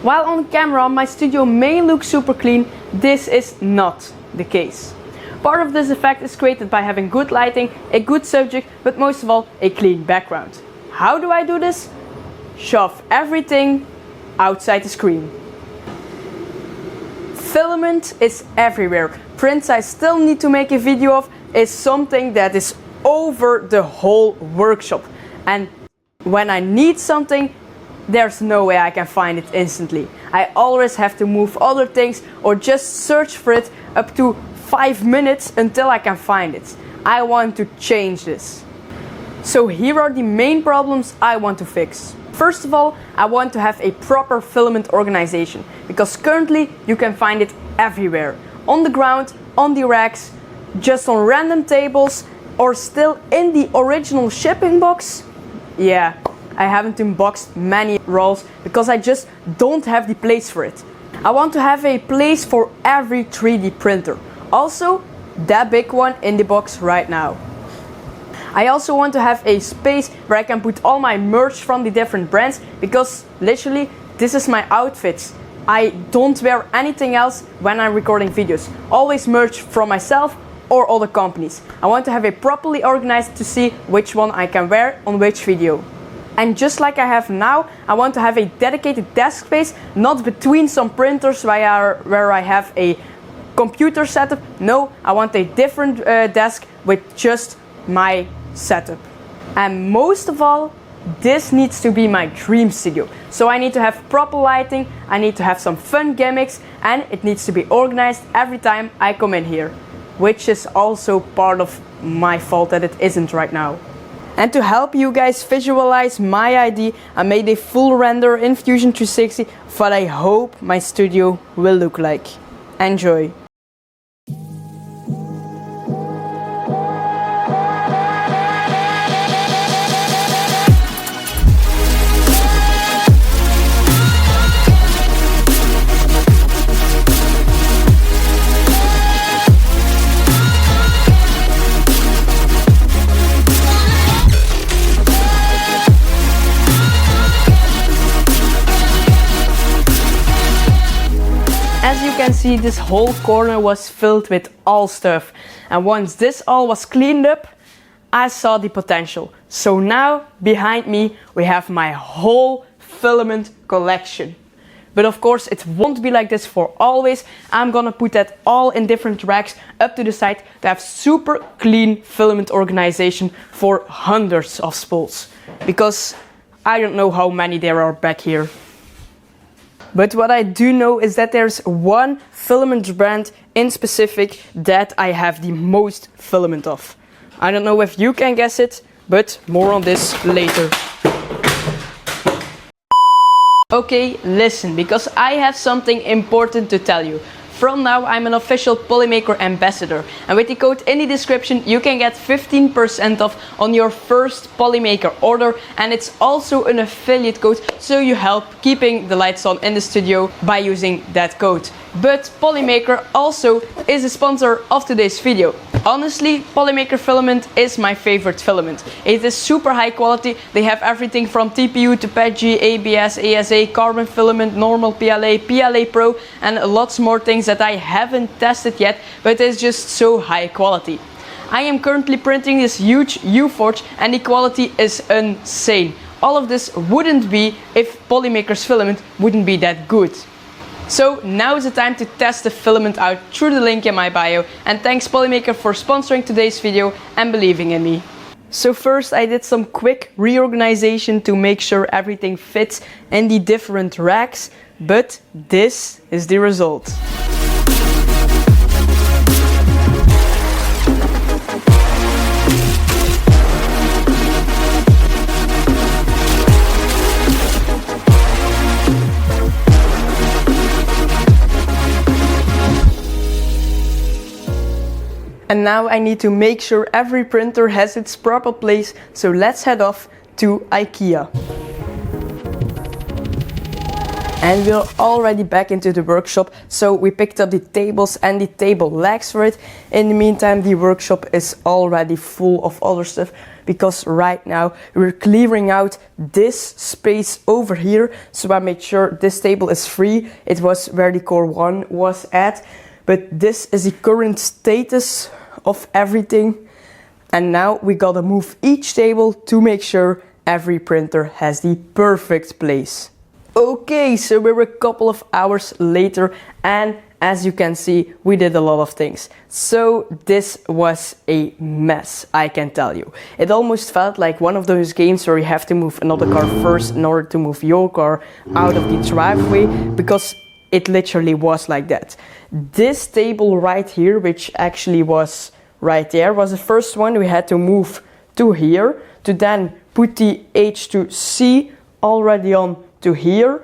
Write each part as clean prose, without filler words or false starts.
While on camera my studio may look super clean, this is not the case. Part of this effect is created by having good lighting, a good subject, but most of all a clean background. How do I do this? Shove everything outside the screen. Filament is everywhere. Prints I still need to make a video of is something that is over the whole workshop. And when I need something, there's no way I can find it instantly. I always have to move other things or just search for it up to 5 minutes until I can find it. I want to change this. So here are the main problems I want to fix. First of all, I want to have a proper filament organization, because currently you can find it everywhere. On the ground, on the racks, just on random tables, or still in the original shipping box. Yeah, I haven't unboxed many rolls because I just don't have the place for it. I want to have a place for every 3D printer. Also, that big one in the box right now. I also want to have a space where I can put all my merch from the different brands, because literally this is my outfits. I don't wear anything else when I'm recording videos. Always merch from myself or other companies. I want to have it properly organized to see which one I can wear on which video. And just like I have now, I want to have a dedicated desk space, not between some printers where I have a computer setup. No, I want a different desk with just my setup. And most of all, this needs to be my dream studio. So I need to have proper lighting, I need to have some fun gimmicks, and it needs to be organized every time I come in here. Which is also part of my fault that it isn't right now. And to help you guys visualize my idea, I made a full render in Fusion 360 of what I hope my studio will look like. Enjoy! As you can see, this whole corner was filled with all stuff, and once this all was cleaned up, I saw the potential. So now behind me we have my whole filament collection. But of course it won't be like this for always. I'm gonna put that all in different racks up to the side to have super clean filament organization for hundreds of spools, because I don't know how many there are back here. But what I do know is that there's one filament brand in specific that I have the most filament of. I don't know if you can guess it, but more on this later. Okay, listen, because I have something important to tell you. From now I'm an official Polymaker ambassador, and with the code in the description you can get 15% off on your first Polymaker order, and it's also an affiliate code, so you help keeping the lights on in the studio by using that code. But Polymaker also is a sponsor of today's video. Honestly, Polymaker filament is my favorite filament. It is super high quality. They have everything from TPU to PETG, ABS, ASA, carbon filament, normal PLA, PLA Pro, and lots more things that I haven't tested yet, but it's just so high quality. I am currently printing this huge U-Forge and the quality is insane. All of this wouldn't be if Polymaker's filament wouldn't be that good. So now is the time to test the filament out through the link in my bio, and thanks Polymaker for sponsoring today's video and believing in me. So first I did some quick reorganization to make sure everything fits in the different racks, but this is the result. And now I need to make sure every printer has its proper place, so let's head off to IKEA. And we're already back into the workshop, so we picked up the tables and the table legs for it. In the meantime, the workshop is already full of other stuff, because right now we're clearing out this space over here. So I made sure this table is free. It was where the core 1 was at, but this is the current status of everything. And now we gotta move each table to make sure every printer has the perfect place. Okay, so we're a couple of hours later, and as you can see, we did a lot of things. So this was a mess, I can tell you. It almost felt like one of those games where you have to move another car first in order to move your car out of the driveway, because it literally was like that. This table right here, which actually was right there, was the first one we had to move to here, to then put the H2C already on to here,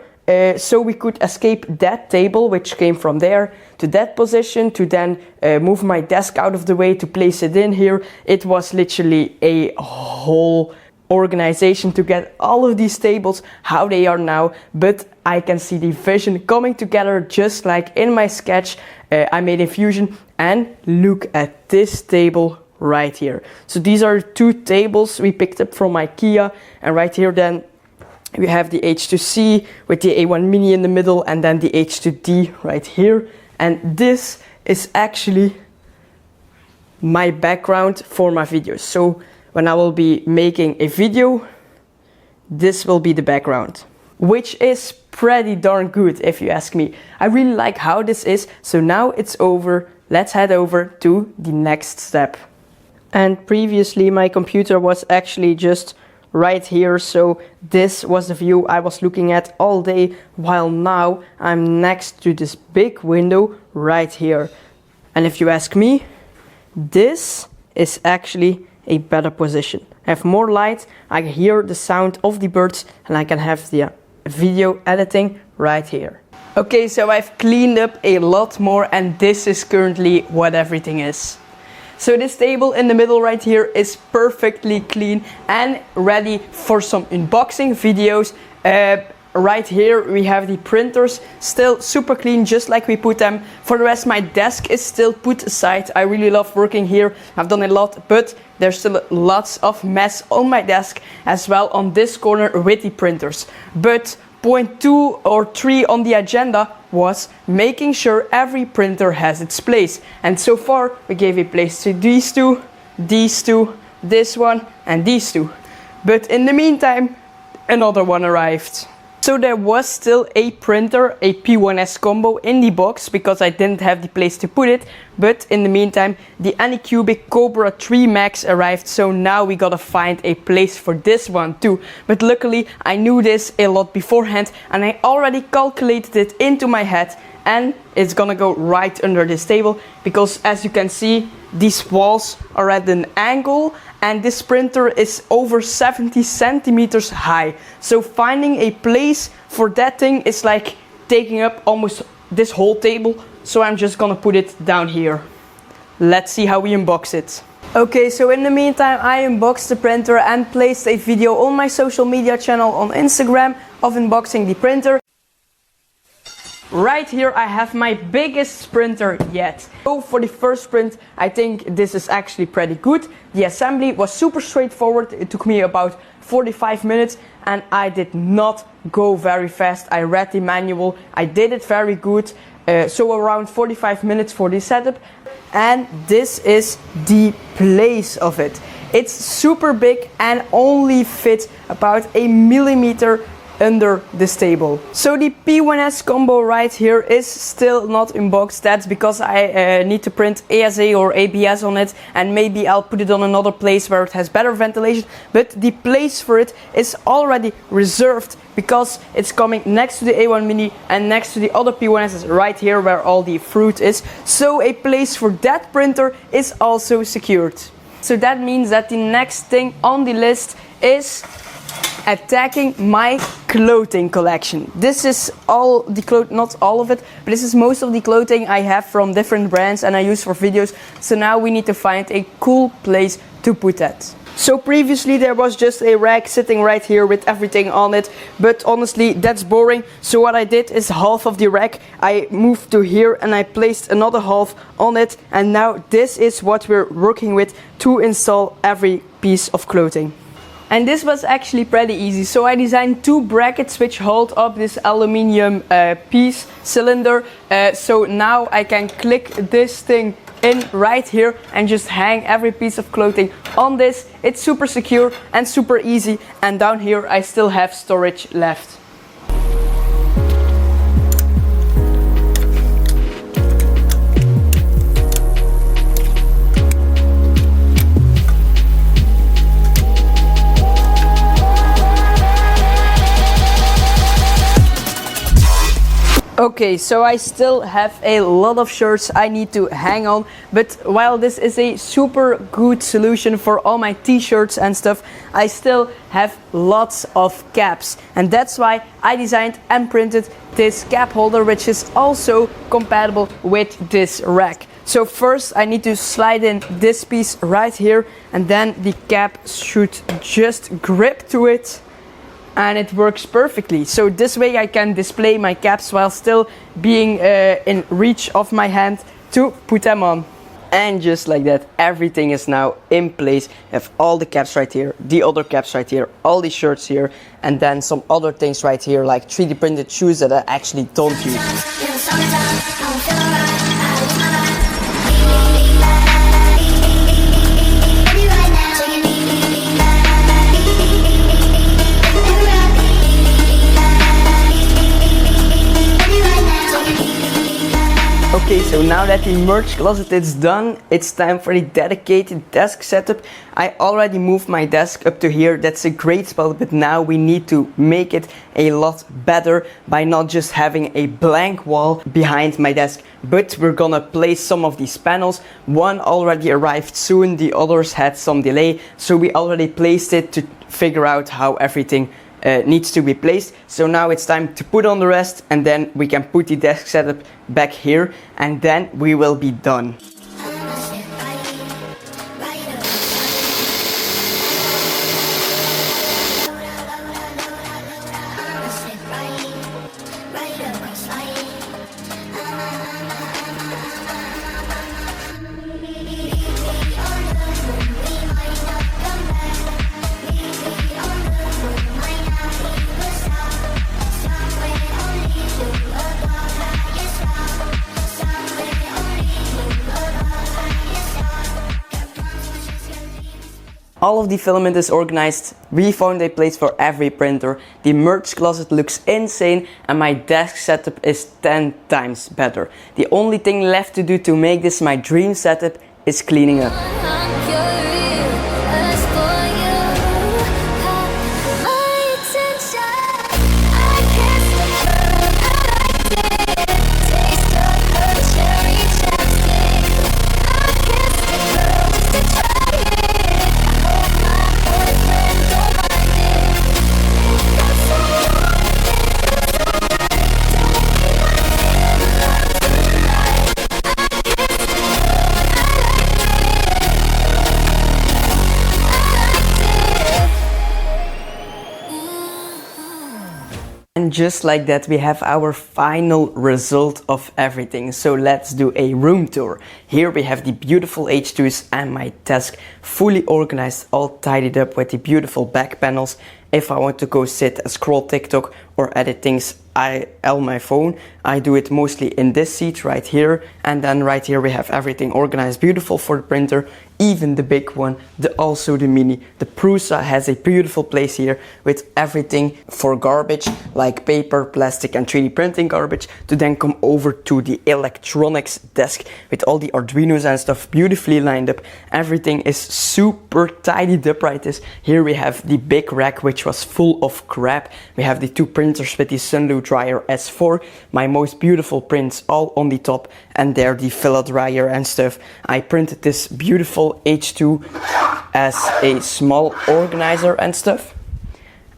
so we could escape that table which came from there to that position, to then move my desk out of the way to place it in here. It was literally a whole organization to get all of these tables how they are now, but I can see the vision coming together just like in my sketch I made in Fusion. And look at this table right here. So these are 2 tables we picked up from IKEA, and right here then we have the H2C with the A1 Mini in the middle, and then the H2D right here. And this is actually my background for my videos. So when I will be making a video, this will be the background, which is pretty darn good if you ask me. I really like how this is. So now it's over. Let's head over to the next step. And previously my computer was actually just right here, so this was the view I was looking at all day, while now I'm next to this big window right here. And if you ask me, this is actually a better position. I have more light, I can hear the sound of the birds, and I can have the video editing right here. Okay, so I've cleaned up a lot more, and this is currently what everything is. So this table in the middle right here is perfectly clean and ready for some unboxing videos. Right here we have the printers, still super clean, just like we put them. For the rest, my desk is still put aside. I really love working here. I've done a lot, but there's still lots of mess on my desk as well on this corner with the printers. But point 2 or 3 on the agenda was making sure every printer has its place. And so far we gave a place to these two, this one and these 2. But in the meantime, another one arrived. So there was still a printer, a P1S combo in the box, because I didn't have the place to put it. But in the meantime, the Anycubic Cobra 3 Max arrived, so now we gotta find a place for this one too. But luckily I knew this a lot beforehand, and I already calculated it into my head, and it's gonna go right under this table, because as you can see, these walls are at an angle, and this printer is over 70 centimeters high. So finding a place for that thing is like taking up almost this whole table. So I'm just gonna put it down here. Let's see how we unbox it. Okay, so in the meantime I unboxed the printer and placed a video on my social media channel on Instagram of unboxing the printer. Right here I have my biggest printer yet. So for the first print, I think this is actually pretty good. The assembly was super straightforward. It took me about 45 minutes and I did not go very fast. I read the manual, I did it very good. So around 45 minutes for the setup. And this is the place of it. It's super big and only fits about a millimeter under this table. So the P1S combo right here is still not unboxed. That's because I need to print ASA or ABS on it, and maybe I'll put it on another place where it has better ventilation. But the place for it is already reserved, because it's coming next to the A1 Mini and next to the other P1S right here where all the fruit is. So a place for that printer is also secured. So that means that the next thing on the list is attacking my clothing collection. This is all the clothing, not all of it, but this is most of the clothing I have from different brands and I use for videos. So now we need to find a cool place to put that. So previously there was just a rack sitting right here with everything on it, but honestly that's boring. So what I did is half of the rack I moved to here and I placed another half on it, and now this is what we're working with to install every piece of clothing. And this was actually pretty easy. So I designed two brackets which hold up this aluminium piece cylinder. So now I can click this thing in right here and just hang every piece of clothing on this. It's super secure and super easy, and down here I still have storage left. Okay, so I still have a lot of shirts I need to hang on, but while this is a super good solution for all my t-shirts and stuff, I still have lots of caps, and that's why I designed and printed this cap holder, which is also compatible with this rack. So first I need to slide in this piece right here, and then the cap should just grip to it. And it works perfectly. So this way I can display my caps while still being in reach of my hand to put them on. And just like that, everything is now in place. I have all the caps right here, the other caps right here, all the shirts here, and then some other things right here like 3D printed shoes that I actually don't use. Okay, so now that the merch closet is done, it's time for the dedicated desk setup. I already moved my desk up to here. That's a great spot, but now we need to make it a lot better by not just having a blank wall behind my desk, but we're gonna place some of these panels. One already arrived soon, the others had some delay, so we already placed it to figure out how everything needs to be placed. So now it's time to put on the rest, and then we can put the desk setup back here, and then we will be done. All of the filament is organized. We found a place for every printer. The merch closet looks insane, and my desk setup is 10 times better. The only thing left to do to make this my dream setup is cleaning up. And just like that, we have our final result of everything. So let's do a room tour. Here we have the beautiful H2s and my desk fully organized, all tidied up with the beautiful back panels. If I want to go sit and scroll TikTok or edit things on my phone, I do it mostly in this seat right here. And then right here we have everything organized beautiful for the printer, even the big one, also the mini. The Prusa has a beautiful place here with everything for garbage like paper, plastic and 3D printing garbage, to then come over to the electronics desk with all the Arduinos and stuff beautifully lined up. Everything is super tidied up right this. Here we have the big rack which was full of crap. We have the two printers with the Sunlu Dryer S4, my most beautiful prints all on the top, and there the filler dryer and stuff. I printed this beautiful H2 as a small organizer and stuff.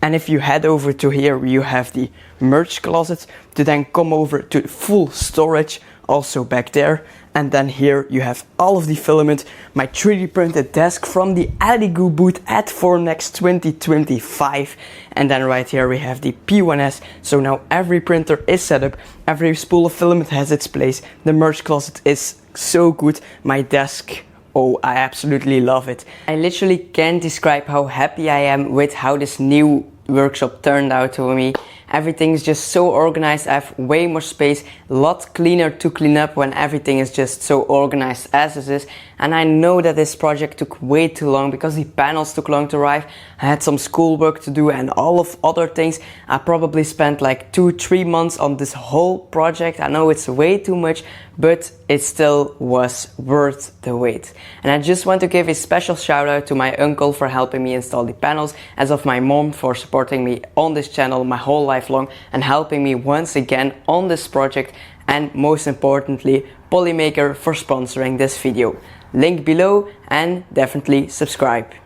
And if you head over to here, you have the merch closet to then come over to full storage, also back there. And then here you have all of the filament, my 3D printed desk from the Aligo booth at Formnext 2025. And then right here we have the P1S. So now every printer is set up, every spool of filament has its place. The merch closet is so good. My desk, oh, I absolutely love it. I literally can't describe how happy I am with how this new workshop turned out to me. Everything's just so organized. I have way more space, a lot cleaner to clean up when everything is just so organized as it is. And I know that this project took way too long because the panels took long to arrive. I had some schoolwork to do and all of other things. I probably spent like 2-3 months on this whole project. I know it's way too much, but it still was worth the wait. And I just want to give a special shout out to my uncle for helping me install the panels, as of my mom for supporting me on this channel my whole life long and helping me once again on this project, and most importantly Polymaker for sponsoring this video. Link below and definitely subscribe.